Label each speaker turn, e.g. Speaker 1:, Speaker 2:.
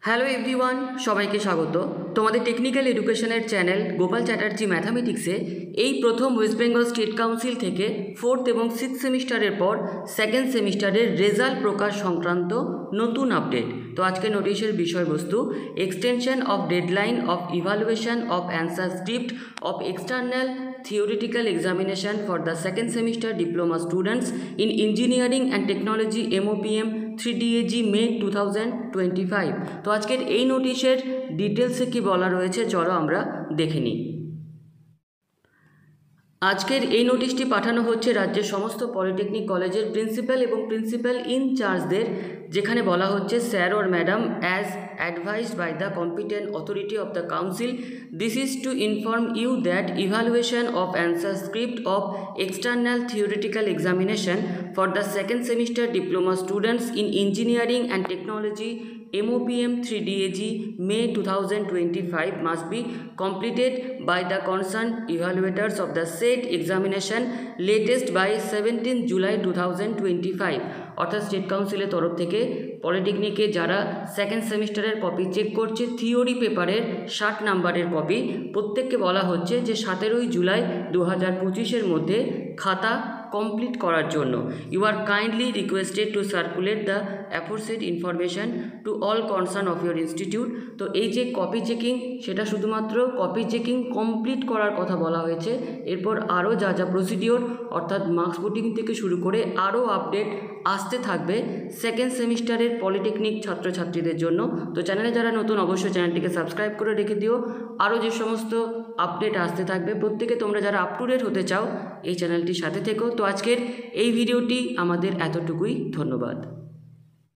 Speaker 1: Hello everyone, সবাইকে স্বাগত তোমাদের টেকনিক্যাল এডুকেশনের চ্যানেল গোপাল চ্যাটার্জি ম্যাথামেটিক্সে। এই প্রথম ওয়েস্ট বেঙ্গল স্টেট কাউন্সিল থেকে 4th এবং 6th সেমিস্টারের পর 2nd সেমিস্টারের রেজাল্ট প্রকাশ সংক্রান্ত নতুন আপডেট। তো আজকে নোটিশের বিষয়বস্তু extension of deadline of evaluation of answer script of external theoretical examination for the 2nd semester diploma students in engineering and technology MOPM 3DAG May 2025। তো আজকের এই নোটিশের ডিটেলসে কি বলা রয়েছে চলো আমরা দেখে নিই। আজকের এই নোটিশটি পাঠানো হচ্ছে রাজ্যের সমস্ত পলিটেকনিক কলেজের প্রিন্সিপাল এবং প্রিন্সিপাল ইনচার্জদের, যেখানে বলা হচ্ছে sir or madam as advised by the competent authority of the council, this is to inform you that evaluation of answer script of external theoretical examination for the 2nd semester diploma students in engineering and technology MOPM 3DAG May 2025 must be completed by the concerned evaluators of the said examination latest by 17 July 2025। অর্থাৎ state কাউন্সিলের তরফ থেকে পলিটেকনিকে যারা 2nd সেমিস্টারের copy check করছে, theory পেপারের 60 নাম্বারের copy, প্রত্যেককে বলা হচ্ছে যে 17 জুলাই 2025-এর মধ্যে খাতা কমপ্লিট করার জন্য। You are kindly requested to circulate the aforesaid information to all concern of your institute. তো এই যে কপি চেকিং, সেটা শুধুমাত্র কপি চেকিং কমপ্লিট করার কথা বলা হয়েছে। এরপর আরও যা যা প্রসিডিওর অর্থাৎ মার্কস পুটিং থেকে শুরু করে আরও আপডেট আসতে থাকবে 2nd সেমিস্টারের পলিটেকনিক ছাত্রছাত্রীদের জন্য। তো চ্যানেলে যারা নতুন অবশ্যই চ্যানেলটিকে সাবস্ক্রাইব করে রেখে দিও। আরও যে সমস্ত আপডেট আসতে থাকবে প্রত্যেকে তোমরা যারা আপ টু ডেট হতে চাও এই চ্যানেলটির সাথে থেকো। তো আজকের এই ভিডিওটি আমাদের এতটুকুই, ধন্যবাদ।